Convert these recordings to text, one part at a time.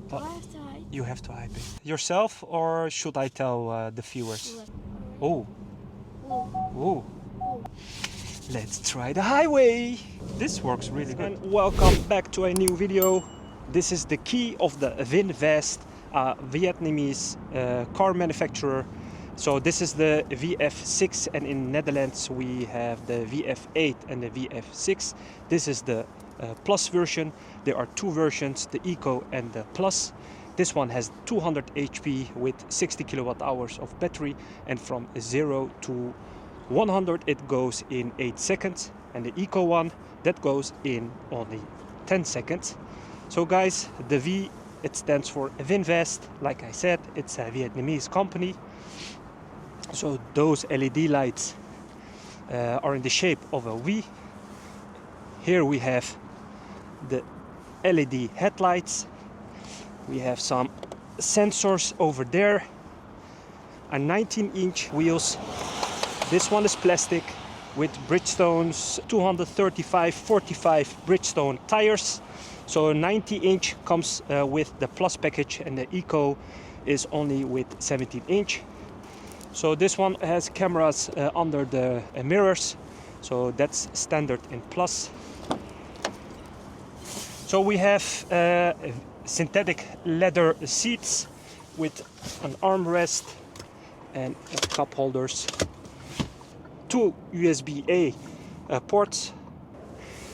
Do I have to hide? You have to hype it. Yourself, or should I tell the viewers? Oh. Oh. Let's try the highway. This works really good. And welcome back to a new video. This is the key of the VinFast, a Vietnamese car manufacturer. So this is the VF6, and in Netherlands we have the VF8 and the VF6. This is the Plus version. There are two versions, the Eco and the Plus. This one has 200 HP with 60 kilowatt hours of battery, and from 0 to 100 it goes in 8 seconds, and the Eco one, that goes in only 10 seconds. So guys, the V, it stands for VinFast. Like I said, it's a Vietnamese company. So those LED lights are in the shape of a V. Here we have the LED headlights. We have some sensors over there, and 19-inch wheels. This one is plastic with Bridgestone's 235/45 Bridgestone tires. So 90-inch comes with the Plus package, and the Eco is only with 17-inch. So this one has cameras under the mirrors, so that's standard in Plus. So we have synthetic leather seats with an armrest and cup holders, two USB-A ports.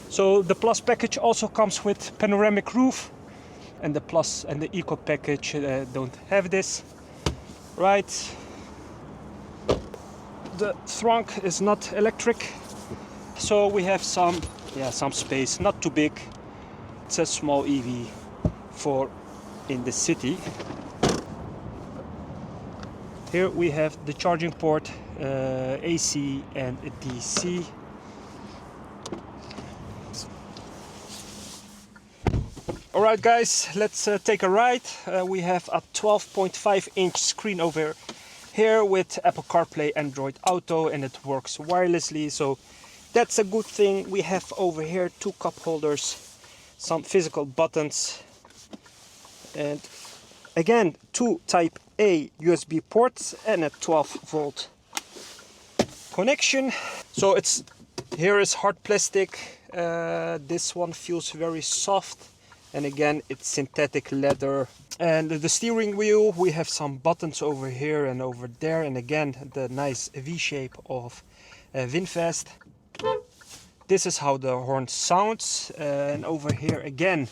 So the Plus package also comes with panoramic roof, and the Plus and the Eco package don't have this. Right. The trunk is not electric, so we have some space, not too big. It's a small EV for in the city. Here we have the charging port, AC and DC. Alright guys, let's take a ride. We have a 12.5-inch screen over here with Apple CarPlay, Android Auto, and it works wirelessly, so that's a good thing. We have over here two cup holders, some physical buttons, and again two Type A USB ports and a 12-volt connection. So it's here is hard plastic. This one feels very soft, and again it's synthetic leather. And the steering wheel, we have some buttons over here and over there, and again the nice V shape of VinFast. This is how the horn sounds, and over here again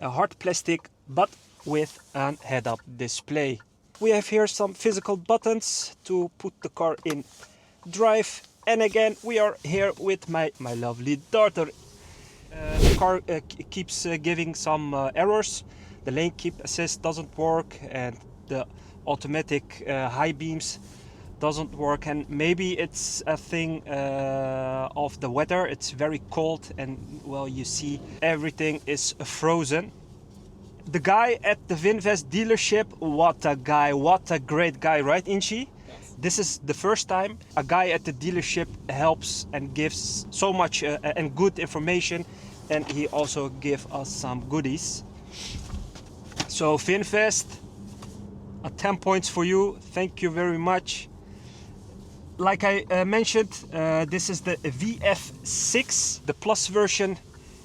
a hard plastic but with a head-up display. We have here some physical buttons to put the car in drive, and again we are here with my lovely daughter. The car keeps giving some errors. The lane keep assist doesn't work, and the automatic high beams doesn't work, and maybe it's a thing of the weather. It's very cold, and well, you see everything is frozen. The guy at the VinFast dealership, what a guy, what a great guy, right Inchi? Yes. This is the first time a guy at the dealership helps and gives so much and good information, and he also gave us some goodies. So VinFast, 10 points for you. Thank you very much. Like I mentioned, this is the VF6, the Plus version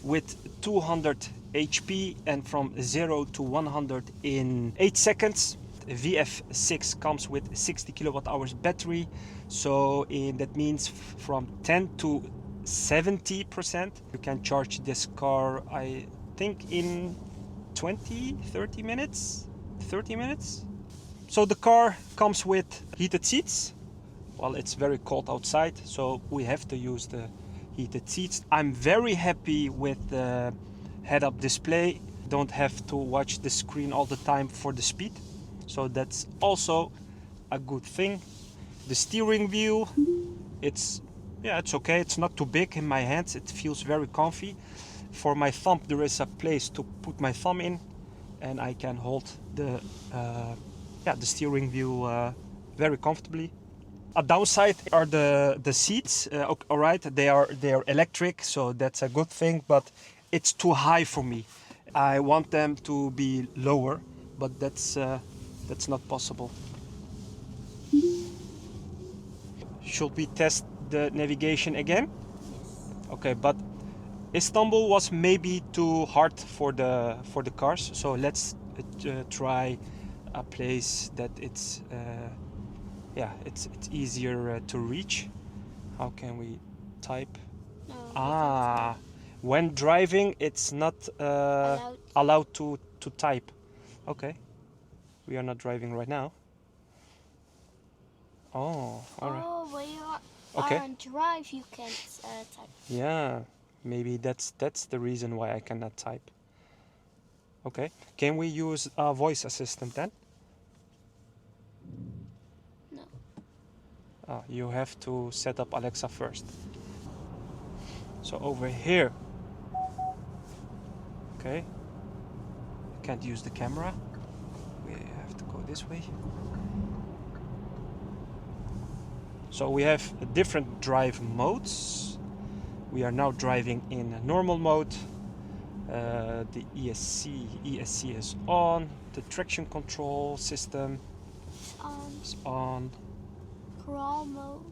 with 200 HP and from 0 to 100 in 8 seconds. The VF6 comes with 60 kilowatt hours battery, so that means from 10 to 70% you can charge this car, I think, in 30 minutes. So the car comes with heated seats. Well, it's very cold outside, so we have to use the heated seats. I'm very happy with the head-up display. Don't have to watch the screen all the time for the speed, so that's also a good thing. The steering wheel, it's okay. It's not too big in my hands. It feels very comfy. For my thumb, there is a place to put my thumb in, and I can hold the steering wheel very comfortably. A downside are the seats. All right, they are electric, so that's a good thing, but it's too high for me. I want them to be lower, but that's not possible. Should we test the navigation again? Yes. Okay, but Istanbul was maybe too hard for the cars, so let's try a place that it's yeah, it's easier to reach. How can we type? No. Ah, when driving, it's not allowed to type. Okay, we are not driving right now. Oh, all right. Oh, when you are Okay. on drive, you can't type. Yeah, maybe that's the reason why I cannot type. Okay, can we use a voice assistant then? No. You have to set up Alexa first. So over here, okay, can't use the camera. We have to go this way. So we have different drive modes. We are now driving in normal mode. The ESC is on. The traction control system is on. Crawl mode.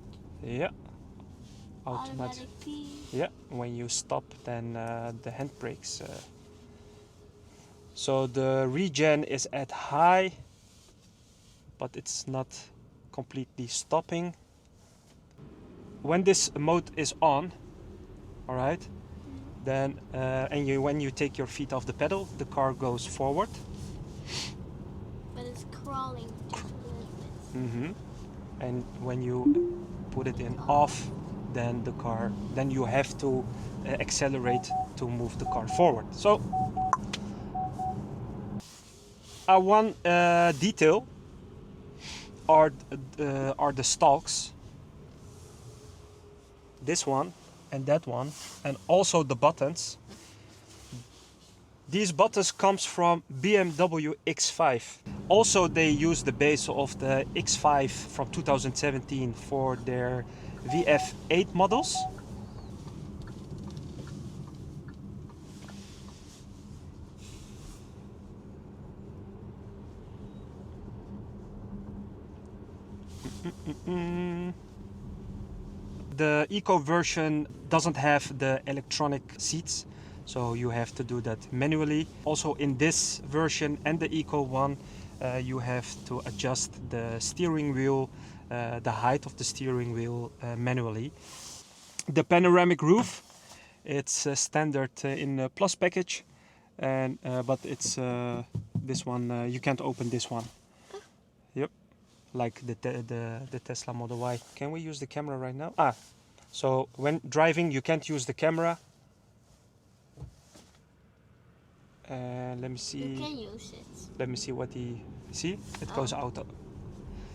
Yeah. Automatic. P. Yeah. When you stop, then the handbrakes. So the regen is at high, but it's not completely stopping. When this mode is on, all right, then when you take your feet off the pedal, the car goes forward. But it's crawling just a little bit. Mm-hmm. And when you put it in off, then you have to accelerate to move the car forward. So one detail are the stalks. This one and that one, and also the buttons. These buttons comes from BMW X5. Also, they use the base of the X5 from 2017 for their VF8 models. The Eco version doesn't have the electronic seats, so you have to do that manually. Also in this version and the Eco one, you have to adjust the steering wheel, the height of the steering wheel manually. The panoramic roof, it's standard in the Plus package, and but it's this one, you can't open this one. Yep, like the Tesla Model Y. Can we use the camera right now? So when driving, you can't use the camera. Let me see. You can use it. Let me see what see. It goes out.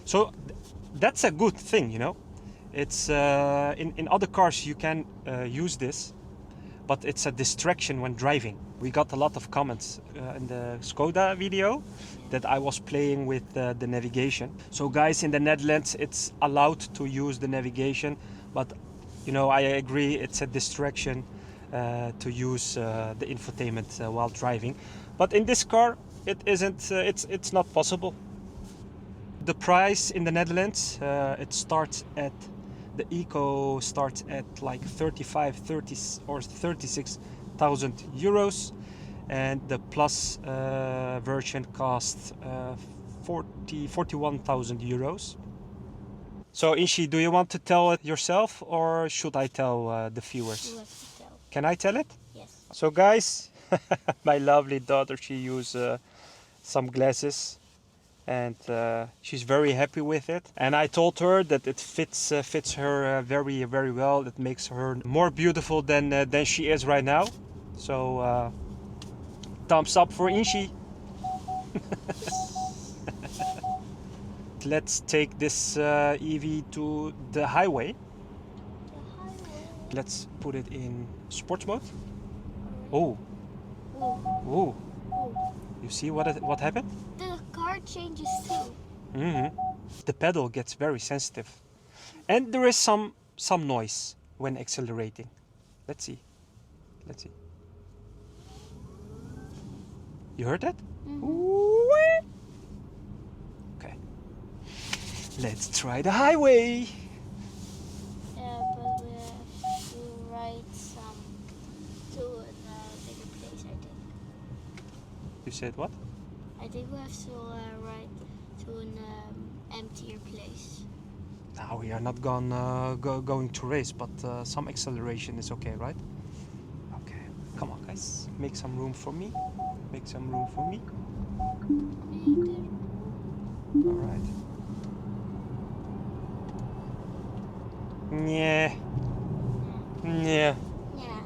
So that's a good thing, you know. It's in other cars you can use this, but it's a distraction when driving. We got a lot of comments in the Skoda video that I was playing with the navigation. So guys, in the Netherlands it's allowed to use the navigation, but you know, I agree it's a distraction to use the infotainment while driving. But in this car it isn't. It's not possible. The price in the Netherlands, it starts at the Eco starts at like 30 or 36,000 euros, and the Plus version costs 41,000 euros. So Inshi, do you want to tell it yourself, or should I tell the viewers? You have to tell. Can I tell it? Yes. So guys, my lovely daughter, she used some glasses, and she's very happy with it. And I told her that it fits her very, very well. It makes her more beautiful than she is right now. So thumbs up for Inshi. Let's take this EV to the highway. Let's put it in sports mode. Oh, oh! You see what happened? The car changes too. Mm-hmm. The pedal gets very sensitive, and there is some noise when accelerating. Let's see. You heard that? Mm-hmm. Let's try the highway. Yeah, but we have to ride some to a bigger place, I think. You said what? I think we have to ride to an emptier place. Now we are not going to race, but some acceleration is okay, right? Okay, come on, guys. Make some room for me. Make some room for me. All right. Yeah. Yeah. Yeah,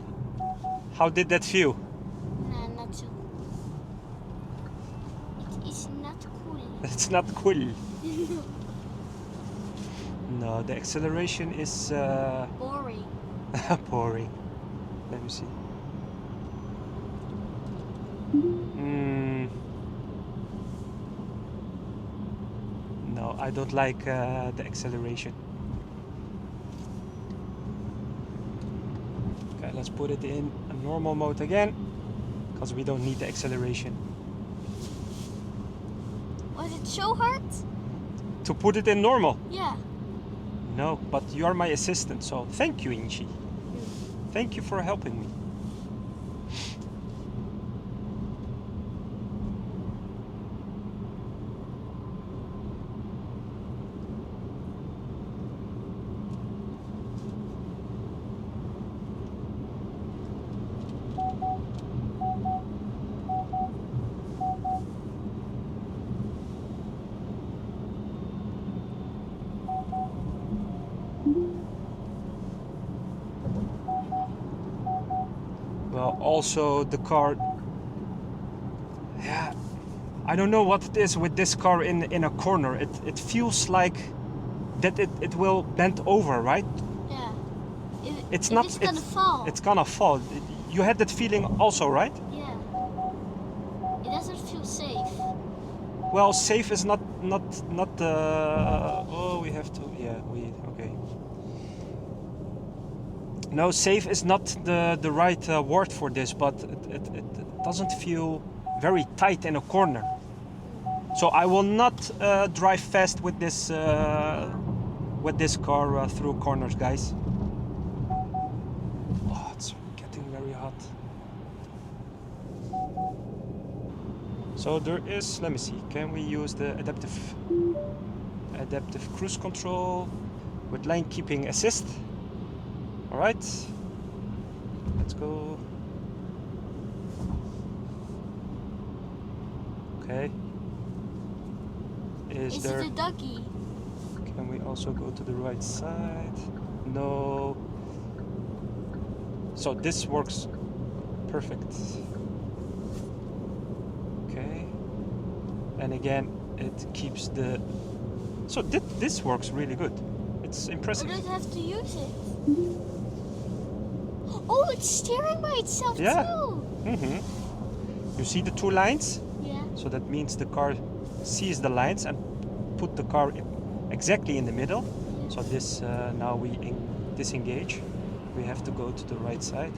How did that feel? nah, not so. It is not cool. It's not cool. No, the acceleration is Boring. boring. Let me see. No, I don't like the acceleration. Okay, let's put it in a normal mode again, because we don't need the acceleration. Was it so hard? To put it in normal? Yeah. No, but you are my assistant, so thank you, Inchi. Thank you for helping me. Well, also the car. Yeah, I don't know what it is with this car in a corner. It feels like that it will bend over, right? Yeah. It's If not. it's gonna fall. It's gonna fall. You had that feeling also, right? Yeah. It doesn't feel safe. Well, safe is not. Oh, we have to. Yeah, we okay. No, safe is not the right word for this, but it doesn't feel very tight in a corner. So I will not drive fast with this car through corners, guys. Oh, it's getting very hot. So there is. Let me see. Can we use the adaptive cruise control with lane keeping assist? All right, let's go. Okay. Is there? it a doggy? Can we also go to the right side? No. So this works perfect. Okay. And again, it keeps the. So this works really good. It's Or impressive. does it have to use it? Oh, it's steering by itself Yeah. too. Mm-hmm. You see the two lines? Yeah. So that means the car sees the lines and put the car exactly in the middle. So this now we disengage. We have to go to the right side.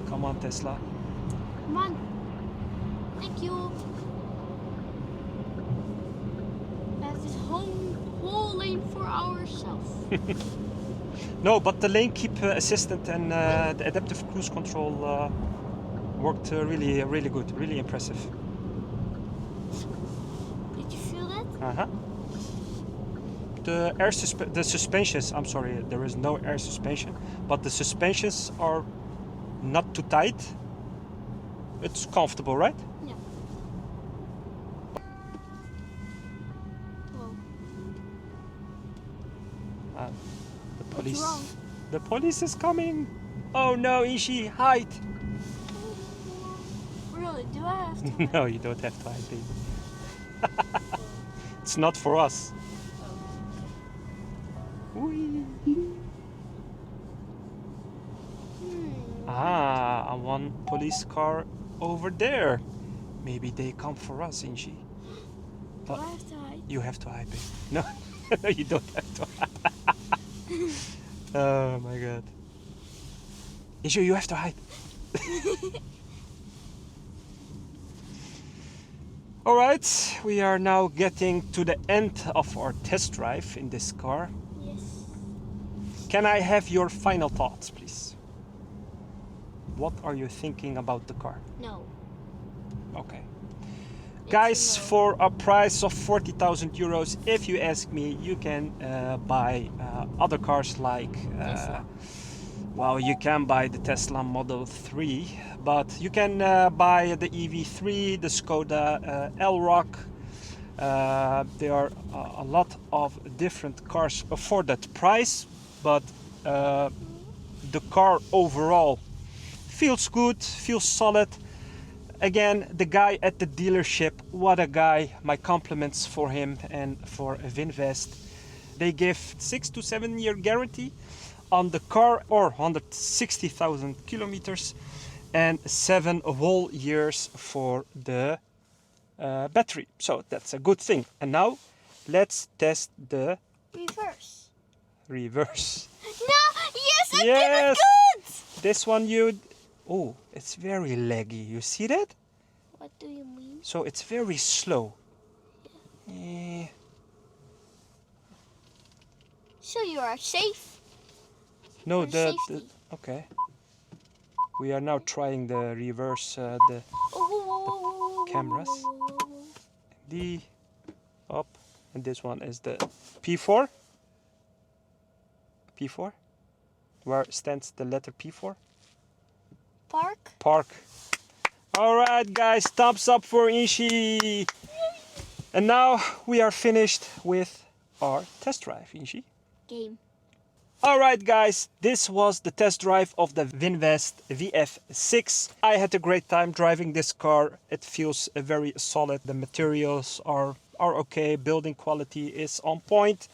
Come on, Tesla. Come on. Thank you. That's this whole lane for ourselves. No, but the lane keep assistant and the adaptive cruise control worked really good, really impressive. Did you feel that? Uh-huh. The suspensions, I'm sorry, there is no air suspension, but the suspensions are not too tight. It's comfortable, right? Yeah. Whoa. The What's police. wrong? The police is coming. Oh no, Ishi, hide. Really? Do I have to? No, you don't have to hide, baby. It's not for us. Whee. Ah, one police car over there. Maybe they come for us, Inchi. Do I have to hide? You have to hide, baby. No, no, you don't have to hide. Oh my god. Inchi, you have to hide. All right, we are now getting to the end of our test drive in this car. Yes. Can I have your final thoughts, please? What are you thinking about the car? No. Okay. It's Guys, a no. for a price of 40,000 euros, if you ask me, you can buy other cars like, Tesla. well, you can buy the Tesla Model 3, but you can buy the EV3, the Skoda Elroq. There are a lot of different cars for that price, but the car overall feels good, feels solid. Again, the guy at the dealership, what a guy. My compliments for him and for Vinvest. They give 6 to 7 year guarantee on the car, or 160,000 kilometers, and 7 whole years for the battery. So that's a good thing. And now let's test the Reverse. reverse. No! Yes, I Yes! did it good! This one you... Oh, it's very laggy. You see that? What do you mean? So it's very slow. Eh, So you are safe. no, For the safety. okay. We are now trying the reverse, the Oh, cameras. D up, and this one is the P4. P4, where stands the letter P4. Park. Park. All right, guys, thumbs up for Inshi. And now we are finished with our test drive, Inshi. Game. All right, guys, this was the test drive of the Vinvest VF6. I had a great time driving this car. It feels very solid. The materials are okay. Building quality is on point.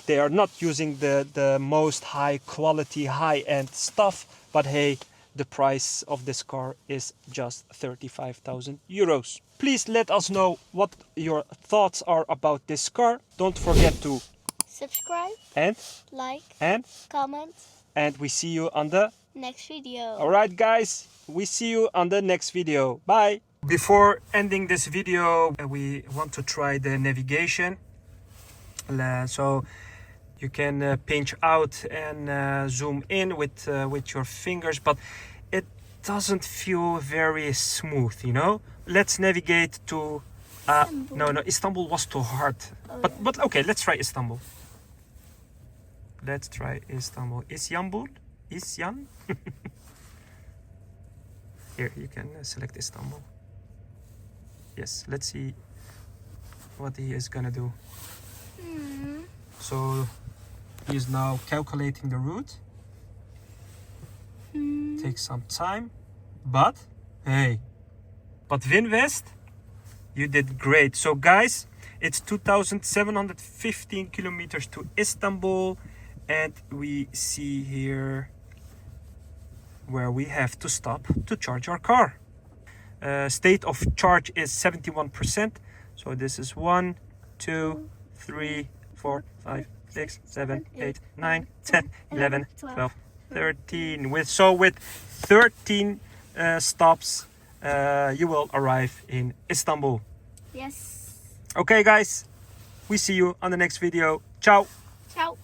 They are not using the most high quality, high-end stuff, but hey, the price of this car is just 35,000 euros. Please let us know what your thoughts are about this car. Don't forget to Subscribe, and like, comment. we see you on the... Next video. All right, guys, we see you on the next video. Bye. Before ending this video, we want to try the navigation. So you can pinch out and zoom in with your fingers, but it doesn't feel very smooth, you know. Let's navigate to no, Istanbul was too hard. But okay, let's try Istanbul. Let's try Istanbul. Istanbul? Isyan? Here, you can select Istanbul. Yes, let's see what he is gonna do. So he is now calculating the route. Takes some time, but hey, but Vinvest, you did great. So guys, it's 2,715 kilometers to Istanbul, and we see here where we have to stop to charge our car. State of charge is 71%. So this is 1, 2, 3, 4, 5, 6, 7, 8, 9, 10, 11, 12, 13. With 13 stops, you will arrive in Istanbul. Yes. Okay, guys, we see you on the next video. Ciao. Ciao.